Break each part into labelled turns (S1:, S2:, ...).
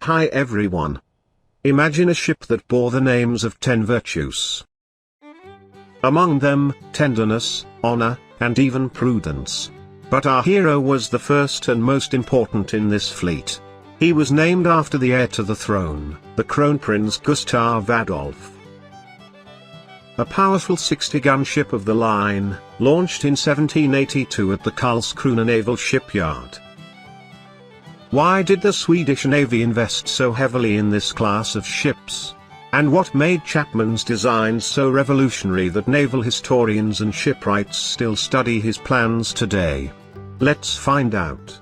S1: Hi everyone. Imagine a ship that bore the names of 10 virtues. Among them, tenderness, honor, and even prudence. But our hero was the first and most important in this fleet. He was named after the heir to the throne, the Kronprins Gustaf Adolf. A powerful 60-gun ship of the line, launched in 1782 at the Karlskrona naval shipyard. Why did the Swedish Navy invest so heavily in this class of ships? And what made Chapman's designs so revolutionary that naval historians and shipwrights still study his plans today? Let's find out.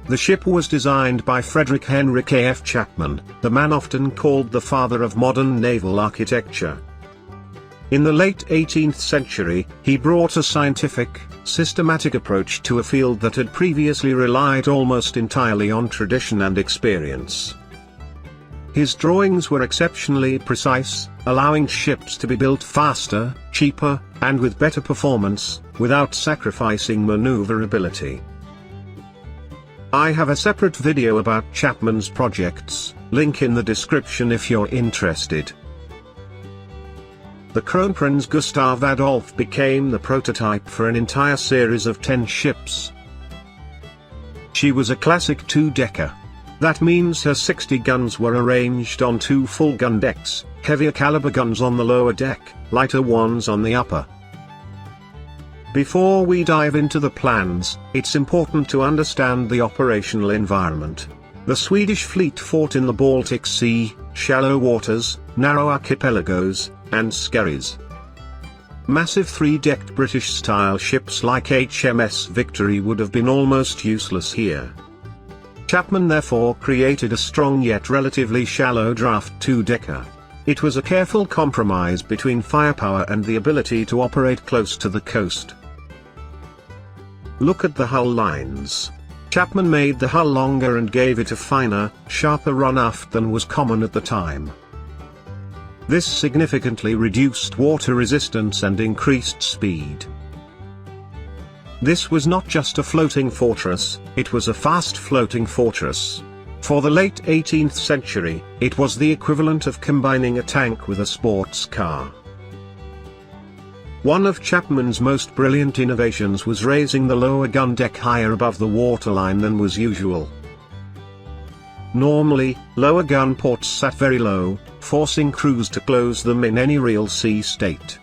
S1: The ship was designed by Fredrik Henrik A.F. Chapman, the man often called the father of modern naval architecture. In the late 18th century, he brought a scientific, systematic approach to a field that had previously relied almost entirely on tradition and experience. His drawings were exceptionally precise, allowing ships to be built faster, cheaper, and with better performance, without sacrificing maneuverability. I have a separate video about Chapman's projects, link in the description if you're interested. The Kronprins Gustaf Adolf became the prototype for an entire series of 10 ships. She was a classic two-decker. That means her 60 guns were arranged on 2 full gun decks, heavier caliber guns on the lower deck, lighter ones on the upper. Before we dive into the plans, it's important to understand the operational environment. The Swedish fleet fought in the Baltic Sea, shallow waters, narrow archipelagos, and skerries. Massive 3-decked British-style ships like HMS Victory would have been almost useless here. Chapman therefore created a strong yet relatively shallow draft 2-decker. It was a careful compromise between firepower and the ability to operate close to the coast. Look at the hull lines. Chapman made the hull longer and gave it a finer, sharper run aft than was common at the time. This significantly reduced water resistance and increased speed. This was not just a floating fortress, it was a fast floating fortress. For the late 18th century, it was the equivalent of combining a tank with a sports car. One of Chapman's most brilliant innovations was raising the lower gun deck higher above the waterline than was usual. Normally, lower gun ports sat very low, forcing crews to close them in any real sea state.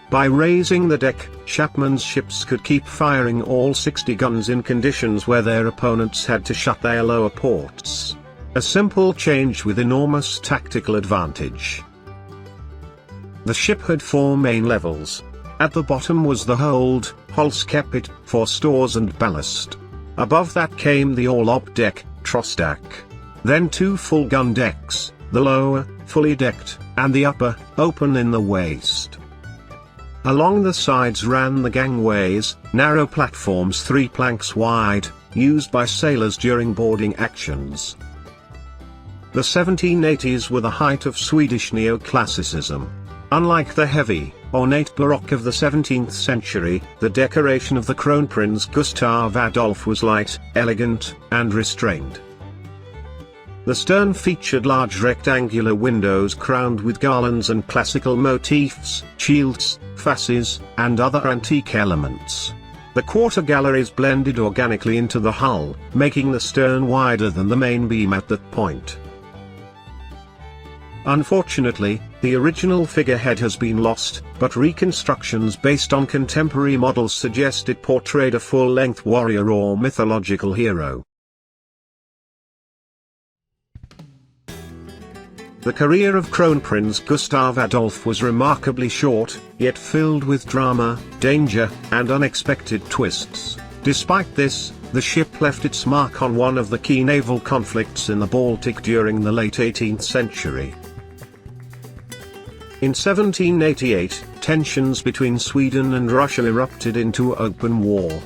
S1: By raising the deck, Chapman's ships could keep firing all 60 guns in conditions where their opponents had to shut their lower ports. A simple change with enormous tactical advantage. The ship had 4 main levels. At the bottom was the hold, hull skeppit, for stores and ballast. Above that came the all-op deck, truss deck. Then 2 full gun decks, the lower, fully decked, and the upper, open in the waist. Along the sides ran the gangways, narrow platforms 3 planks wide, used by sailors during boarding actions. The 1780s were the height of Swedish neoclassicism. Unlike the heavy, ornate Baroque of the 17th century, the decoration of the Kronprins Gustaf Adolf was light, elegant, and restrained. The stern featured large rectangular windows crowned with garlands and classical motifs, shields, fasces, and other antique elements. The quarter galleries blended organically into the hull, making the stern wider than the main beam at that point. Unfortunately, the original figurehead has been lost, but reconstructions based on contemporary models suggest it portrayed a full-length warrior or mythological hero. The career of Kronprins Gustaf Adolf was remarkably short, yet filled with drama, danger, and unexpected twists. Despite this, the ship left its mark on one of the key naval conflicts in the Baltic during the late 18th century. In 1788, tensions between Sweden and Russia erupted into open war.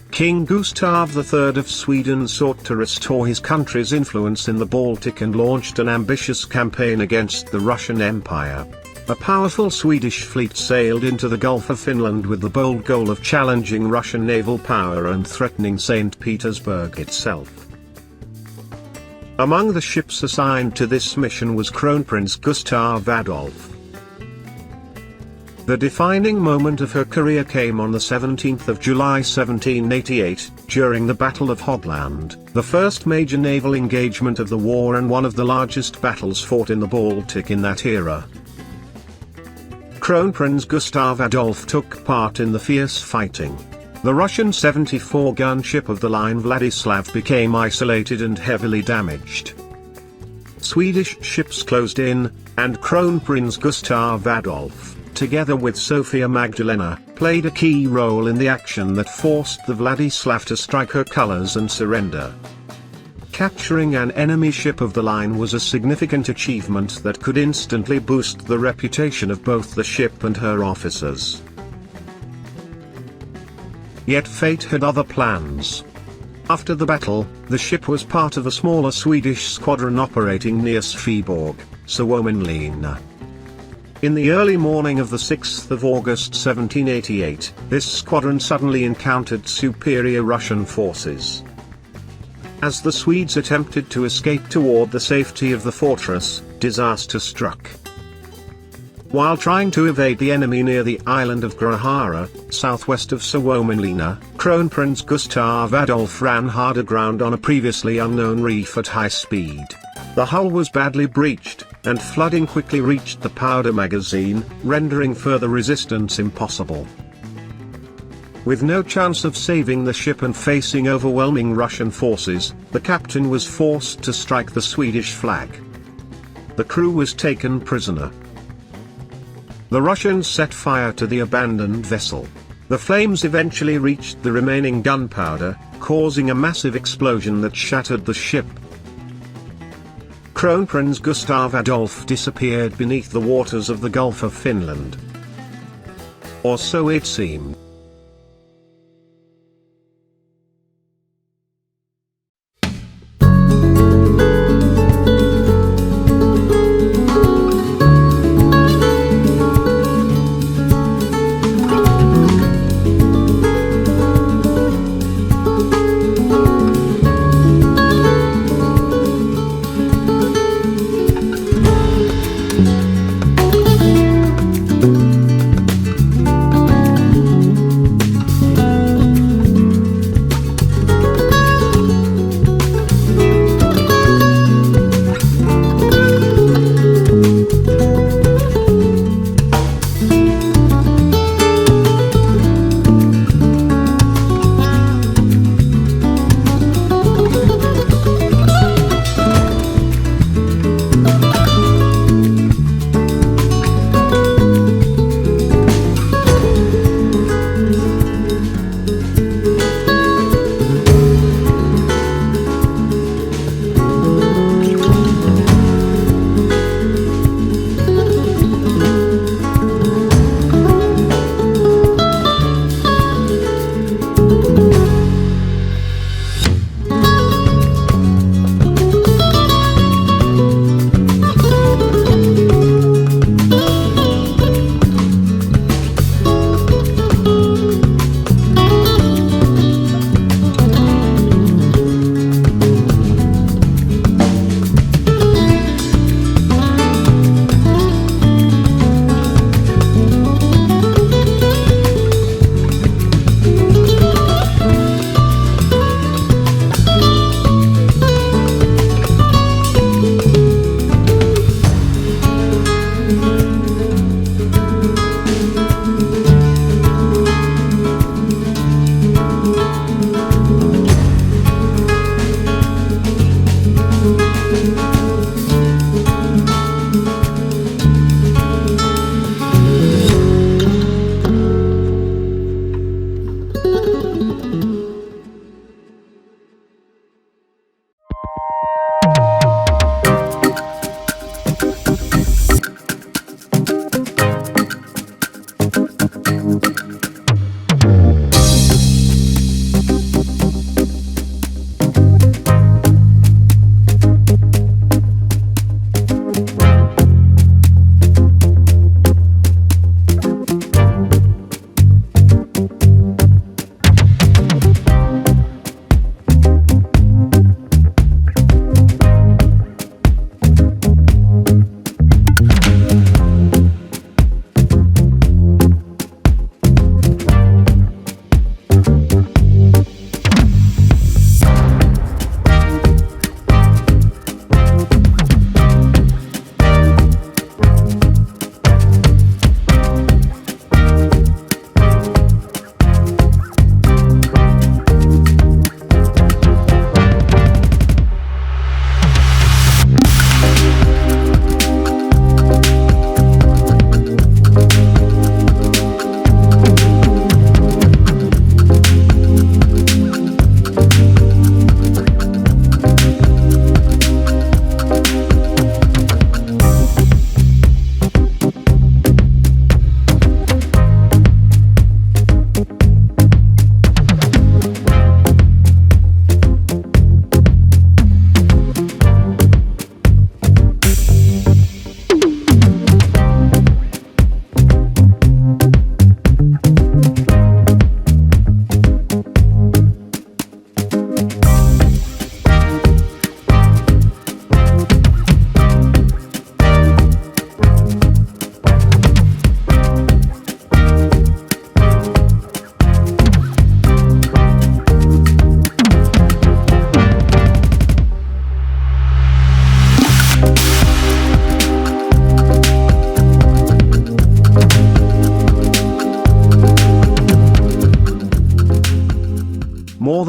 S1: King Gustav III of Sweden sought to restore his country's influence in the Baltic and launched an ambitious campaign against the Russian Empire. A powerful Swedish fleet sailed into the Gulf of Finland with the bold goal of challenging Russian naval power and threatening St. Petersburg itself. Among the ships assigned to this mission was Kronprins Gustaf Adolf. The defining moment of her career came on the 17th of July 1788, during the Battle of Hogland, the first major naval engagement of the war and one of the largest battles fought in the Baltic in that era. Kronprins Gustaf Adolf took part in the fierce fighting. The Russian 74-gun ship of the line Vladislav became isolated and heavily damaged. Swedish ships closed in, and Kronprins Gustaf Adolf, together with Sofia Magdalena, played a key role in the action that forced the Vladislav to strike her colors and surrender. Capturing an enemy ship of the line was a significant achievement that could instantly boost the reputation of both the ship and her officers. Yet fate had other plans. After the battle, the ship was part of a smaller Swedish squadron operating near Sveaborg, Suomenlinna. In the early morning of the 6th of August 1788, this squadron suddenly encountered superior Russian forces. As the Swedes attempted to escape toward the safety of the fortress, disaster struck. While trying to evade the enemy near the island of Grahara, southwest of Suomenlinna, Kronprins Gustaf Adolf ran hard aground on a previously unknown reef at high speed. The hull was badly breached, and flooding quickly reached the powder magazine, rendering further resistance impossible. With no chance of saving the ship and facing overwhelming Russian forces, the captain was forced to strike the Swedish flag. The crew was taken prisoner. The Russians set fire to the abandoned vessel. The flames eventually reached the remaining gunpowder, causing a massive explosion that shattered the ship. Kronprins Gustaf Adolf disappeared beneath the waters of the Gulf of Finland. Or so it seemed.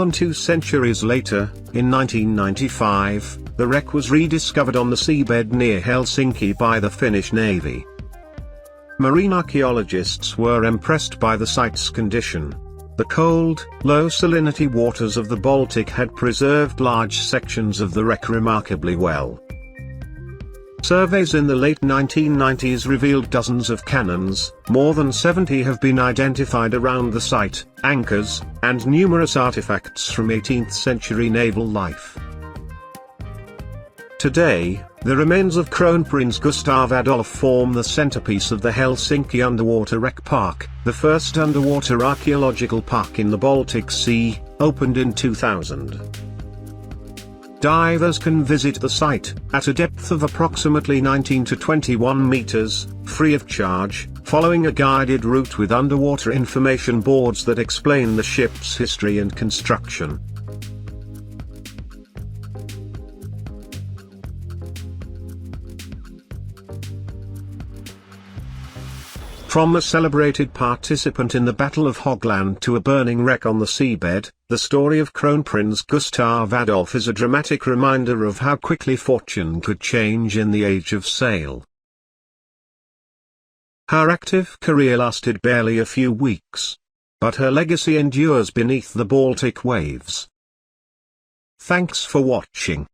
S1: than 2 centuries later, in 1995, the wreck was rediscovered on the seabed near Helsinki by the Finnish Navy. Marine archaeologists were impressed by the site's condition. The cold, low salinity waters of the Baltic had preserved large sections of the wreck remarkably well. Surveys in the late 1990s revealed dozens of cannons, more than 70 have been identified around the site, anchors, and numerous artifacts from 18th century naval life. Today, the remains of Kronprins Gustaf Adolf form the centerpiece of the Helsinki Underwater Wreck Park, the first underwater archaeological park in the Baltic Sea, opened in 2000. Divers can visit the site, at a depth of approximately 19 to 21 meters, free of charge, following a guided route with underwater information boards that explain the ship's history and construction. From a celebrated participant in the Battle of Hogland to a burning wreck on the seabed, the story of Kronprins Gustaf Adolf is a dramatic reminder of how quickly fortune could change in the age of sail. Her active career lasted barely a few weeks. But her legacy endures beneath the Baltic waves. Thanks for watching.